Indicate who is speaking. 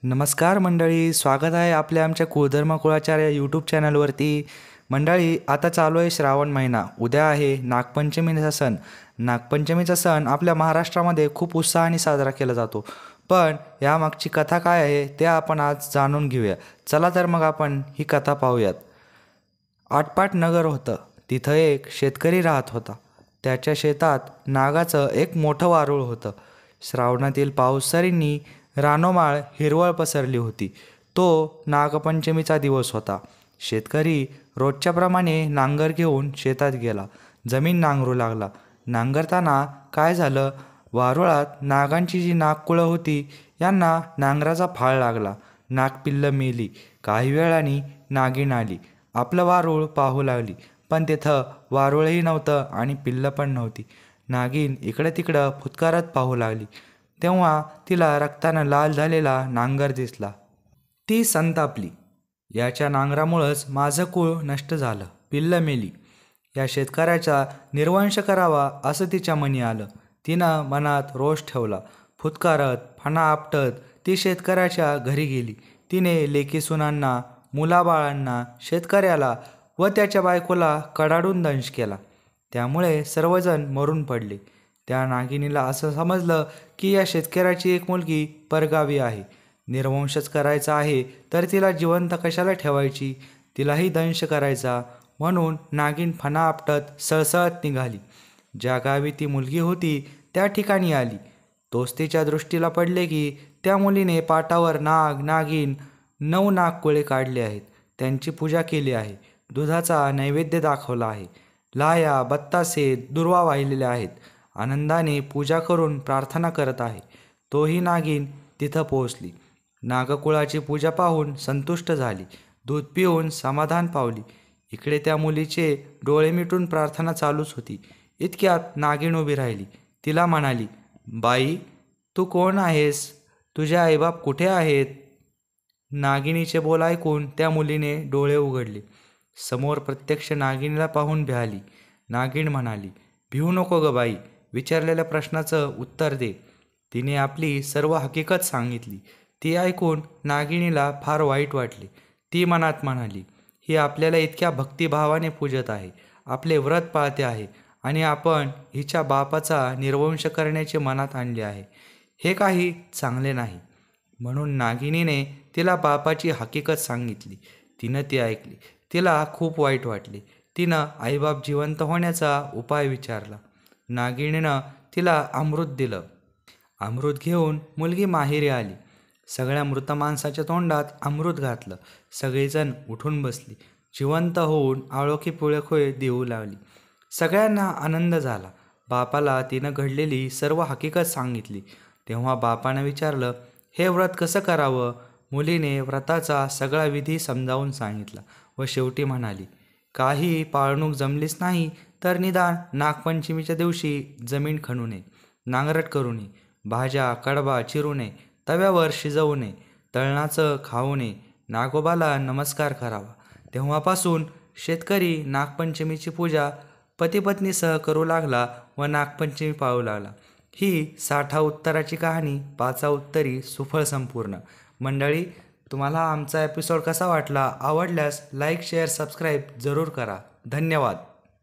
Speaker 1: नमस्कार मंडळी, स्वागत आहे आमच्या कुळधर्म कुळाचार या यूट्यूब चॅनलवरती. मंडळी, आता चालू आहे श्रावण महिना. उद्या आहे नागपंचमीचा सण. नागपंचमीचा सण आपल्या महाराष्ट्रामध्ये खूप उत्साहाने साजरा केला जातो. पण यामागची कथा काय आहे ते आपण आज जाणून घेऊया. चला तर मग आपण ही कथा पाहूयात. आटपाट नगर होतं. तिथं एक शेतकरी राहत होता. त्याच्या शेतात नागाचं एक मोठं वारूळ होतं. श्रावणातील पावसाळींनी रानोमाळ हिरवळ पसरली होती. तो नागपंचमीचा दिवस होता. शेतकरी रोजच्याप्रमाणे नांगर घेऊन शेतात गेला. जमीन नांगरू लागला. नांगरताना काय झालं, वारुळात नागांची जी नागकुळं होती यांना नांगराचा फाळ लागला. नागपिल्लं मेली. काही वेळाने नागिन आली. आपलं वारूळ पाहू लागली. पण तिथं वारूळही नव्हतं आणि पिल्लं पण नव्हती. नागिन इकडं तिकडं फुतकारत पाहू लागली. तेव्हा तिला रक्तानं लाल झालेला नांगर दिसला. ती संतापली. याच्या नांगरामुळंच माझं कुळ नष्ट झालं, पिल्लं मेली. या शेतकऱ्याचा निर्वंश करावा असं तिच्या मनी आलं. तिनं मनात रोष ठेवला. फुतकारत फणा आपटत ती शेतकऱ्याच्या घरी गेली. तिने लेकीसुनांना, मुलाबाळांना, शेतकऱ्याला व त्याच्या बायकोला कडाडून दंश केला. त्यामुळे सर्वजण मरून पडले. त्या नागिनीला असं समजलं की या शेतकऱ्याची एक मुलगी परगावी आहे. निर्वंशच करायचा आहे तर तिला जिवंत कशाला ठेवायची, तिलाही दंश करायचा. म्हणून नागिन फणा आपटत सळसळत निघाली. ज्या गावी ती मुलगी होती त्या ठिकाणी आली. तोच तिच्या दृष्टीला पडले की त्या मुलीने पाटावर नाग, नागिन 9 नागकुळे काढले आहेत. त्यांची पूजा केली आहे. दुधाचा नैवेद्य दाखवला आहे. लाया, बत्तासे, दुर्वा वाहिलेल्या आहेत. आनंदाने पूजा करून प्रार्थना करत आहे. तोही नागिन तिथं पोहोचली. नागकुळाची पूजा पाहून संतुष्ट झाली. दूध पिऊन समाधान पावली. इकडे त्या मुलीचे डोळे मिटून प्रार्थना चालूच होती. इतक्यात नागिन उभी राहिली. तिला म्हणाली, बाई, तू कोण आहेस? तुझे आईबाप कुठे आहेत? नागिनीचे बोल ऐकून त्या मुलीने डोळे उघडले. समोर प्रत्यक्ष नागिनीला पाहून भ्याली. नागिन म्हणाली, भिवू नको ग बाई, विचारलेल्या प्रश्नाचं उत्तर दे. तिने आपली सर्व हकीकत सांगितली. ती ऐकून नागिनीला फार वाईट वाटले. ती मनात म्हणाली, ही आपल्याला इतक्या भक्तिभावाने पूजत आहे, आपले व्रत पाळते आहे आणि आपण हिच्या बापाचा निर्वंश करण्याचे मनात आणले आहे. हे काही चांगले नाही. म्हणून नागिनीने तिला बापाची हकीकत सांगितली. तिनं ती ऐकली. तिला खूप वाईट वाटले. तिनं आईबाप जिवंत होण्याचा उपाय विचारला. नागिनीनं तिला अमृत दिलं. अमृत घेऊन मुलगी माहेरी आली. सगळ्या मृत माणसाच्या तोंडात अमृत घातलं. सगळेजण उठून बसली. जिवंत होऊन आळोखी पिळखोय देऊ लागली. सगळ्यांना आनंद झाला. बापाला तिनं घडलेली सर्व हकीकत सांगितली. तेव्हा बापानं विचारलं, हे व्रत कसं करावं? मुलीने व्रताचा सगळा विधी समजावून सांगितला व शेवटी म्हणाली, काही पाळणूक जमलीच नाही तर निदान नागपंचमीच्या दिवशी जमीन खणू नये, नांगरट करू नये, भाज्या कडबा चिरू नये, तव्यावर शिजवू नये, तळणाचं खाऊ नये, नागोबाला नमस्कार करावा. तेव्हापासून शेतकरी नागपंचमीची पूजा पतिपत्नीसह करू लागला व नागपंचमी पाळू लागला. ही 60 उत्तराची कहाणी 5 उत्तरी सुफळ संपूर्ण. मंडळी, तुम्हाला आमचा एपिसोड कसा वाटला? आवडल्यास लाईक, शेअर, सबस्क्राईब जरूर करा. धन्यवाद.